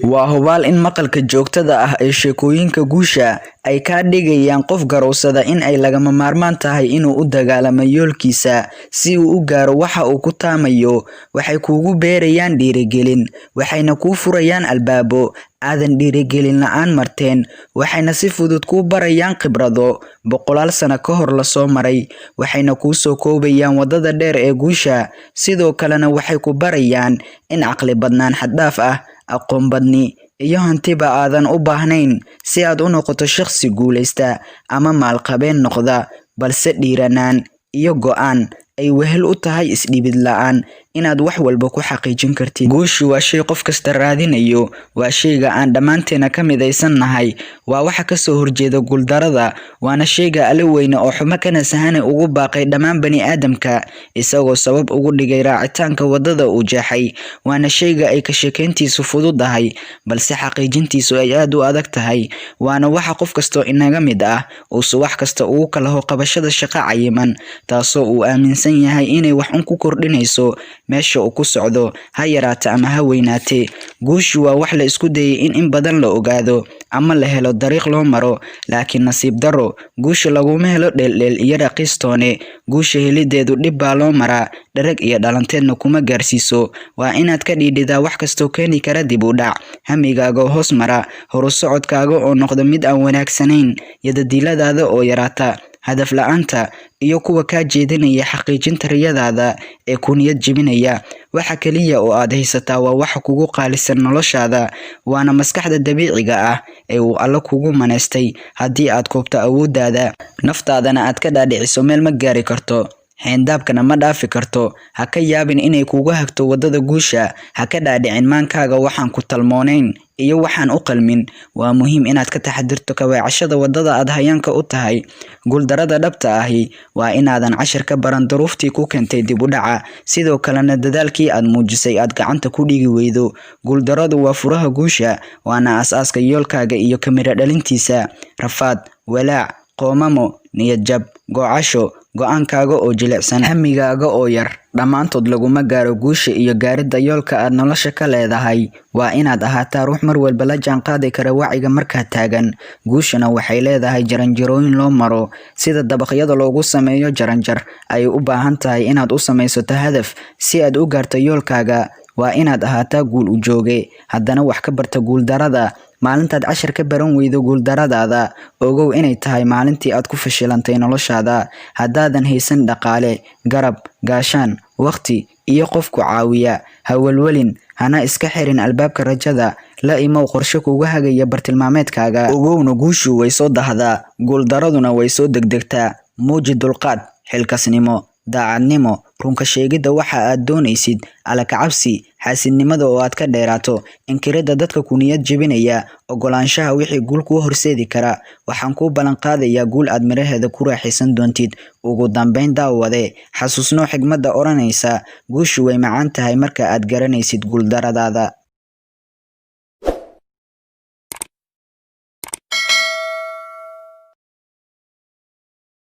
waa hubaal in maqalka joogtada ah ee sheekooyinka guusha ay ka dhigayaan qof garowsada in ay lagama maarmaan tahay inuu u dagaalamo yoolkiisa si uu u gaaro waxa uu ku taamayo. Waxay kuugu beerayaan dhiirigelin, waxayna kuu furayaan albaabo aadan dhiirigelin la'aan marteen, waxayna si fudud kuu barayaan khibrado boqolaal sano ka hor la soo maray, waxayna kuu soo koobayaan wadada dheer ee guusha. Sidoo kalena waxay ku barayaan in caqli badnaan xad dhaaf ah, aqoon badni iyo hantiba aadan u baahnayn si aad u noqoto shakhsi guuleysta ama maalqabeen noqda, balse dhiiranaan iyo go'aan ay wehel u tahay isdhibid la'aan inaad wax walba ku xaqiijin kartid. Guushu waa shay qof kasta raadinayo, waa shayga aan dhammaanteena ka midaysan nahay, waa waxa ka soo horjeeda guuldarada, waana shayga alle weyne oo xumo kana sahane ugu baaqay dhammaan bani aadamka isagoo sabab ugu dhigay raacitaanka wadada uu jeexay. Waana shayga ay ka sheekeyntiisu fududahay balse xaqiijintiisu ay aad u adag tahay. Waana waxa qof kasta inaga mid ah uu subax kasta ugu kala qabashada shaqo cayiman, taasoo uu aaminsan yahay inay wax un ku kordhinayso meesha uu ku socdo, ha yaraata ama ha weynaatee. Guushu waa wax la isku dayay in badan la ogaado ama la helo dariiq loo maro, laakiin nasiib daro guusha laguma helo dheeldheel iyo raqiistoone. Guusha helideedu dhib baa loo maraa, dharag iyo dhalanteedna kuma gaarsiiso. Waa inaad ka dhiidhidaa wax kastoo keeni kara dib u dhac, hamigaaga oo hoos mara, horu socodkaaga oo noqda mid aan wanaagsanayn, yadadiiladaada oo yaraata, hadaf la'aanta iyo kuwa ka jeedinaya xaqiijinta riyadaada ee ku niyad jebinaya. Waxa kaliya oo aad haysataa waa waxa kugu qaalisan noloshaada, waana maskaxda dabiiciga ah ee uu Alle kugu maneystay. Haddii aad koobto awooddaada, naftaadana aad ka dhaadhiciso meel ma gaari karto, xeyndaabkana ma dhaafi karto. Ha ka yaabin inay kugu hagto wadada guusha, ha ka dhaadhicin maankaaga waxaan ku talmoonayn iyo waxaan u qalmin. Waa muhiim inaad ka taxadirto ka weecashada wadada aad hayaanka u tahay. Guuldarada dhabta ahi waa inaadan cashir ka baran duruuftii ku keentay dib u dhaca, sidoo kalena dadaalkii aad muujisay aad gacanta ku dhigi weydo. Guuldaradu waa furaha guusha, waana aasaaska yoolkaaga iyo kamira dhalintiisa. Rafaad, walaac, qoomamo, niyad jab, go'asho, go'aankaaga oo jilicsan, hamigaaga oo yar, dhammaantood laguma gaaro guusha iyo gaaridda yoolka aad nolosha ka leedahay. Waa inaad ahaataa ruux mar walba la jaanqaadi kara wacyiga markaa taagan. Guushana waxay leedahay jaranjarooyin loo maro, sida dabaqyada loogu sameeyo jaranjar ay u baahan tahay inaad u samaysato hadaf si aad u gaarto yoolkaaga. Waa inaad ahaataa guul u jooge, haddana wax ka barta guuldarada. Maalintaad cashar ka baran weydo guuldaradaada, ogow inay tahay maalintii aad ku fashilantay noloshaada. Haddaadan haysan dhaqaale, garab, gaashaan, waqti iyo qof ku caawiya, ha walwalin, hana iska xirin albaabka rajada. La imow qorshe kugu hagaya bartilmaameedkaaga. Ogowna guushu way soo dahdaa, guuldaraduna way soo degdegtaa. Muuji dulqaad, xilkasnimo, daacadnimo, runka sheegidda waxa aad doonaysid, alla ka cabsi, xaasidnimada oo aad ka dheeraato, inkirada dadka ku niyad jebinaya, ogolaanshaha wixii guul kuu horseedi kara. Waxaan kuu ballan qaadayaa guul aad miraheeda ku raaxaysan doontid. Ugu dambeyn daawade, xasuusnoo xigmadda oranaysa, guushu way macaan tahay marka aad garanaysid guuldaradaada.